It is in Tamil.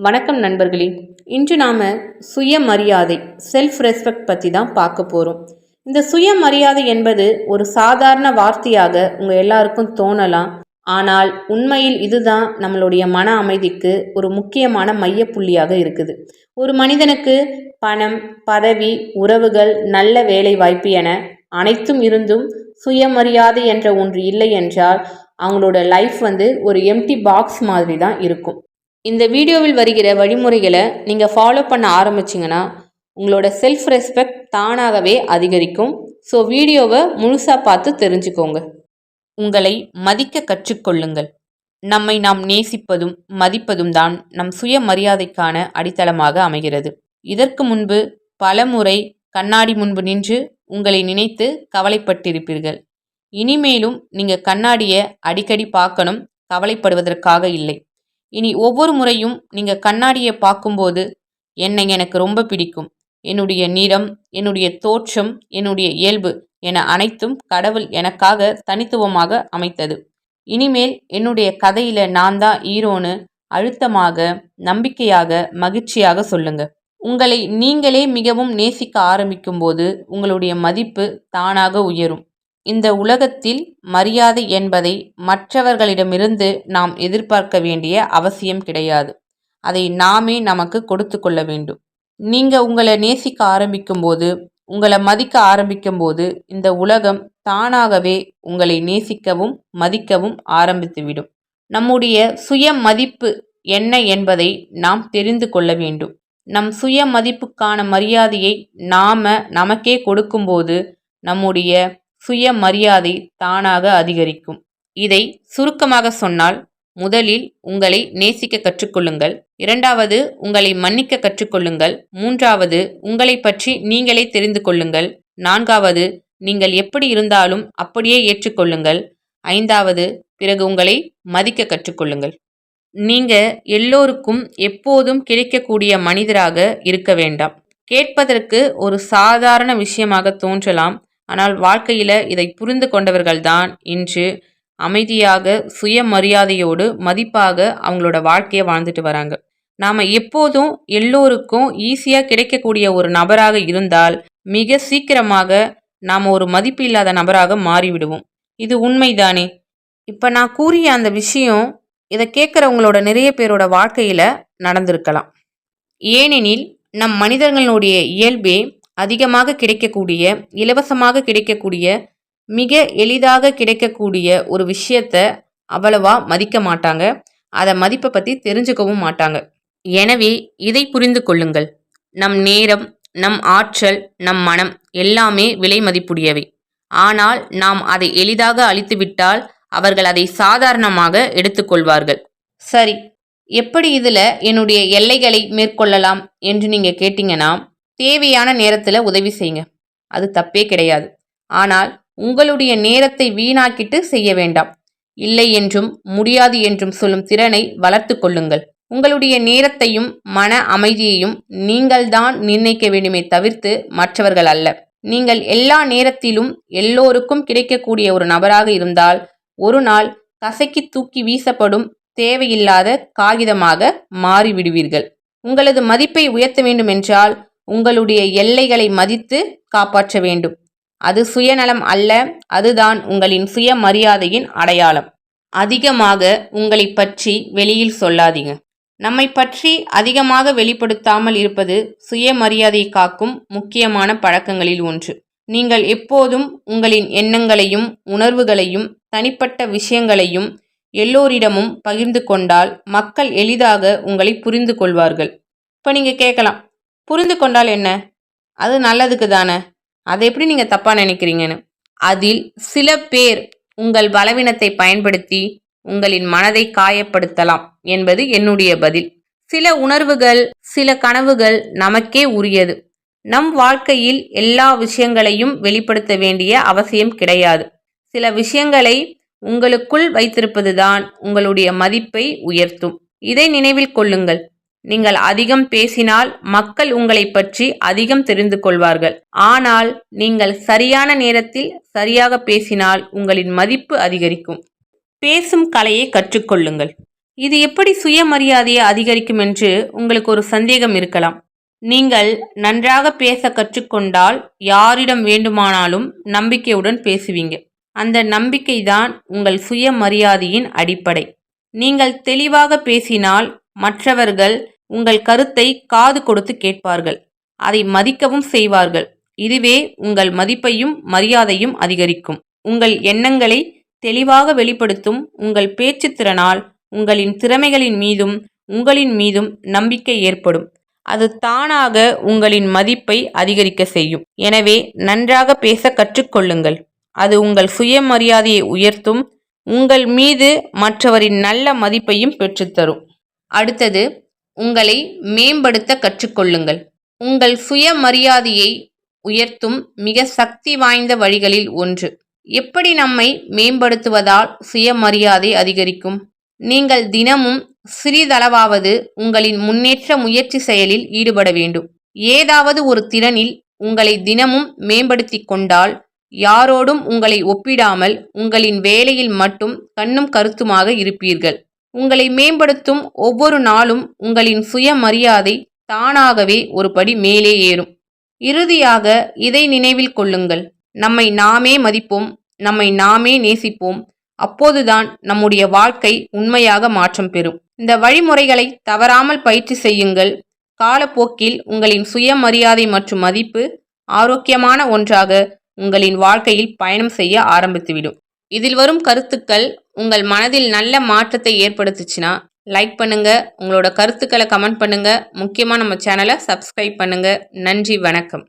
வணக்கம் நண்பர்களே. இன்று நாம் சுயமரியாதை செல்ஃப் ரெஸ்பெக்ட் பற்றி தான் பார்க்க போகிறோம். இந்த சுயமரியாதை என்பது ஒரு சாதாரண வார்த்தையாக உங்கள் எல்லாருக்கும் தோணலாம். ஆனால் உண்மையில் இதுதான் நம்மளுடைய மன அமைதிக்கு ஒரு முக்கியமான மையப்புள்ளியாக இருக்குது. ஒரு மனிதனுக்கு பணம், பதவி, உறவுகள், நல்ல வேலை வாய்ப்பு என அனைத்தும் இருந்தும் சுயமரியாதை என்ற ஒன்று இல்லை என்றால் அவங்களோட லைஃப் ஒரு எம்டி பாக்ஸ் மாதிரி தான் இருக்கும். இந்த வீடியோவில் வருகிற வழிமுறைகளை நீங்கள் ஃபாலோ பண்ண ஆரம்பிச்சிங்கன்னா உங்களோட செல்ஃப் ரெஸ்பெக்ட் தானாகவே அதிகரிக்கும். ஸோ வீடியோவை முழுசாக பார்த்து தெரிஞ்சுக்கோங்க. உங்களை மதிக்க கற்றுக்கொள்ளுங்கள். நம்மை நாம் நேசிப்பதும் மதிப்பதும் தான் நம் சுயமரியாதைக்கான அடித்தளமாக அமைகிறது. இதற்கு முன்பு பல முறை கண்ணாடி முன்பு நின்று உங்களை நினைத்து கவலைப்பட்டிருப்பீர்கள். இனிமேலும் நீங்கள் கண்ணாடியை அடிக்கடி பார்க்கணும், கவலைப்படுவதற்காக இல்லை. இனி ஒவ்வொரு முறையும் நீங்கள் கண்ணாடியை பார்க்கும்போது என்னை எனக்கு ரொம்ப பிடிக்கும், என்னுடைய நிறம், என்னுடைய தோற்றம், என்னுடைய இயல்பு என அனைத்தும் கடவுள் எனக்காக தனித்துவமாக அமைத்தது. இனிமேல் என்னுடைய கதையில் நான் தான் ஹீரோன்னு அழுத்தமாக, நம்பிக்கையாக, மகிழ்ச்சியாக சொல்லுங்க. உங்களை நீங்களே மிகவும் நேசிக்க ஆரம்பிக்கும் போது உங்களுடைய மதிப்பு தானாக உயரும். இந்த உலகத்தில் மரியாதை என்பதை மற்றவர்களிடமிருந்து நாம் எதிர்பார்க்க வேண்டிய அவசியம் கிடையாது. அதை நாமே நமக்கு கொடுத்து கொள்ள வேண்டும். நீங்கள் உங்களை நேசிக்க ஆரம்பிக்கும்போது, உங்களை மதிக்க ஆரம்பிக்கும்போது இந்த உலகம் தானாகவே உங்களை நேசிக்கவும் மதிக்கவும் ஆரம்பித்துவிடும். நம்முடைய சுய மதிப்பு என்ன என்பதை நாம் தெரிந்து கொள்ள வேண்டும். நம் சுய மதிப்புக்கான மரியாதையை நமக்கே கொடுக்கும்போது நம்முடைய சுயமரியாதை தானாக அதிகரிக்கும். இதை சுருக்கமாக சொன்னால், முதலில் உங்களை நேசிக்க கற்றுக்கொள்ளுங்கள். இரண்டாவது, உங்களை மன்னிக்க கற்றுக்கொள்ளுங்கள். மூன்றாவது, உங்களை பற்றி நீங்களே தெரிந்து கொள்ளுங்கள். நான்காவது, நீங்கள் எப்படி இருந்தாலும் அப்படியே ஏற்றுக்கொள்ளுங்கள். ஐந்தாவது, பிறகு உங்களை மதிக்க கற்றுக்கொள்ளுங்கள். நீங்க எல்லோருக்கும் எப்போதும் கிடைக்கக்கூடிய மனிதராக இருக்க வேண்டாம். கேட்பதற்கு ஒரு சாதாரண விஷயமாக தோன்றலாம். ஆனால் வாழ்க்கையில் இதை புரிந்து கொண்டவர்கள்தான் இன்று அமைதியாக, சுயமரியாதையோடு, மதிப்பாக அவங்களோட வாழ்க்கையை வாழ்ந்துட்டு வராங்க. நாம் எப்போதும் எல்லோருக்கும் ஈஸியாக கிடைக்கக்கூடிய ஒரு நபராக இருந்தால் மிக சீக்கிரமாக நாம் ஒரு மதிப்பு இல்லாத நபராக மாறிவிடுவோம். இது உண்மைதானே? இப்போ நான் கூறிய அந்த விஷயம் இதை கேட்குறவங்களோட நிறைய பேரோட வாழ்க்கையில் நடந்திருக்கலாம். ஏனெனில் நம் மனிதர்களுடைய இயல்பே அதிகமாக கிடைக்கக்கூடிய, இலவசமாக கிடைக்கக்கூடிய, மிக எளிதாக கிடைக்கக்கூடிய ஒரு விஷயத்தை அவ்வளவா மதிக்க மாட்டாங்க. அதை மதிப்பை பற்றி தெரிஞ்சுக்கவும் மாட்டாங்க. எனவே இதை புரிந்து கொள்ளுங்கள். நம் நேரம், நம் ஆற்றல், நம் மனம் எல்லாமே விலை மதிப்புடையவை. ஆனால் நாம் அதை எளிதாக அழித்துவிட்டால் அவர்கள் அதை சாதாரணமாக எடுத்துக்கொள்வார்கள். சரி, எப்படி இதில் என்னுடைய எல்லைகளை மேற்கொள்ளலாம் என்று நீங்கள் கேட்டிங்கன்னா, தேவையான நேரத்தில் உதவி செய்யுங்க, அது தப்பே கிடையாது. ஆனால் உங்களுடைய நேரத்தை வீணாக்கிட்டு செய்ய வேண்டாம். இல்லை என்றும் முடியாது என்றும் சொல்லும் திறனை வளர்த்து கொள்ளுங்கள். உங்களுடைய நேரத்தையும் மன அமைதியையும் நீங்கள்தான் நிர்ணயிக்க வேண்டுமே தவிர்த்து மற்றவர்கள் அல்ல. நீங்கள் எல்லா நேரத்திலும் எல்லோருக்கும் கிடைக்கக்கூடிய ஒரு நபராக இருந்தால் ஒரு நாள் கசக்கி தூக்கி வீசப்படும் தேவையில்லாத காகிதமாக மாறிவிடுவீர்கள். உங்களது மதிப்பை உயர்த்த வேண்டும் என்றால் உங்களுடைய எல்லைகளை மதித்து காப்பாற்ற வேண்டும். அது சுயநலம் அல்ல, அதுதான் உங்களின் சுயமரியாதையின் அடையாளம். அதிகமாக உங்களை பற்றி வெளியில் சொல்லாதீங்க. நம்மை பற்றி அதிகமாக வெளிப்படுத்தாமல் இருப்பது சுயமரியாதையை காக்கும் முக்கியமான பழக்கங்களில் ஒன்று. நீங்கள் எப்போதும் உங்களின் எண்ணங்களையும் உணர்வுகளையும் தனிப்பட்ட விஷயங்களையும் எல்லோரிடமும் பகிர்ந்து கொண்டால் மக்கள் எளிதாக உங்களை புரிந்து கொள்வார்கள். இப்போ நீங்கள் கேட்கலாம், புரிந்து கொண்டால் என்ன? அது நல்லதுக்கு தானே, அதை எப்படி நீங்கள் தப்பாக நினைக்கிறீங்கன்னு. அதில் சில பேர் உங்கள் பலவீனத்தை பயன்படுத்தி உங்களின் மனதை காயப்படுத்தலாம் என்பது என்னுடைய பதில். சில உணர்வுகள், சில கனவுகள் நமக்கே உரியது. நம் வாழ்க்கையில் எல்லா விஷயங்களையும் வெளிப்படுத்த வேண்டிய அவசியம் கிடையாது. சில விஷயங்களை உங்களுக்குள் வைத்திருப்பதுதான் உங்களுடைய மதிப்பை உயர்த்தும். இதை நினைவில் கொள்ளுங்கள். நீங்கள் அதிகம் பேசினால் மக்கள் உங்களை பற்றி அதிகம் தெரிந்து கொள்வார்கள். ஆனால் நீங்கள் சரியான நேரத்தில் சரியாக பேசினால் உங்களின் மதிப்பு அதிகரிக்கும். பேசும் கலையை கற்றுக்கொள்ளுங்கள். இது எப்படி சுயமரியாதையை அதிகரிக்கும் என்று உங்களுக்கு ஒரு சந்தேகம் இருக்கலாம். நீங்கள் நன்றாக பேச கற்றுக்கொண்டால் யாரிடம் வேண்டுமானாலும் நம்பிக்கையுடன் பேசுவீங்க. அந்த நம்பிக்கைதான் உங்கள் சுயமரியாதையின் அடிப்படை. நீங்கள் தெளிவாக பேசினால் மற்றவர்கள் உங்கள் கருத்தை காது கொடுத்து கேட்பார்கள், அதை மதிக்கவும் செய்வார்கள். இதுவே உங்கள் மதிப்பையும் மரியாதையும் அதிகரிக்கும். உங்கள் எண்ணங்களை தெளிவாக வெளிப்படுத்தும் உங்கள் பேச்சு திறனால் உங்களின் திறமைகளின் மீதும் உங்களின் மீதும் நம்பிக்கை ஏற்படும். அது தானாக உங்களின் மதிப்பை அதிகரிக்க செய்யும். எனவே நன்றாக பேச கற்றுக்கொள்ளுங்கள். அது உங்கள் சுயமரியாதையை உயர்த்தும், உங்கள் மீது மற்றவரின் நல்ல மதிப்பையும் பெற்றுத்தரும். அடுத்தது, உங்களை மேம்படுத்த கற்றுக்கொள்ளுங்கள். உங்கள் சுயமரியாதையை உயர்த்தும் மிக சக்தி வாய்ந்த வழிகளில் ஒன்று. எப்படி நம்மை மேம்படுத்துவதால் சுயமரியாதை அதிகரிக்கும்? நீங்கள் தினமும் சிறிதளவாவது உங்களின் முன்னேற்ற முயற்சி செயலில் ஈடுபட வேண்டும். ஏதாவது ஒரு திறனில் உங்களை தினமும் மேம்படுத்தி கொண்டால், யாரோடும் உங்களை ஒப்பிடாமல் உங்களின் வேலையில் மட்டும் கண்ணும் கருத்துமாக இருப்பீர்கள். உங்களை மேம்படுத்தும் ஒவ்வொரு நாளும் உங்களின் சுயமரியாதை தானாகவே ஒரு படி மேலே ஏறும். இறுதியாக இதை நினைவில் கொள்ளுங்கள், நம்மை நாமே மதிப்போம், நம்மை நாமே நேசிப்போம். அப்போதுதான் நம்முடைய வாழ்க்கை உண்மையாக மாற்றம் பெறும். இந்த வழிமுறைகளை தவறாமல் பயிற்சி செய்யுங்கள். காலப்போக்கில் உங்களின் சுயமரியாதை மற்றும் மதிப்பு ஆரோக்கியமான ஒன்றாக உங்களின் வாழ்க்கையில் பயணம் செய்ய ஆரம்பித்துவிடும். இதில் வரும் கருத்துக்கள் உங்கள் மனதில் நல்ல மாற்றத்தை ஏற்படுத்துச்சுன்னா லைக் பண்ணுங்க, உங்களோட கருத்துக்களை கமெண்ட் பண்ணுங்க. முக்கியமாக நம்ம சேனலை சப்ஸ்கிரைப் பண்ணுங்க. நன்றி, வணக்கம்.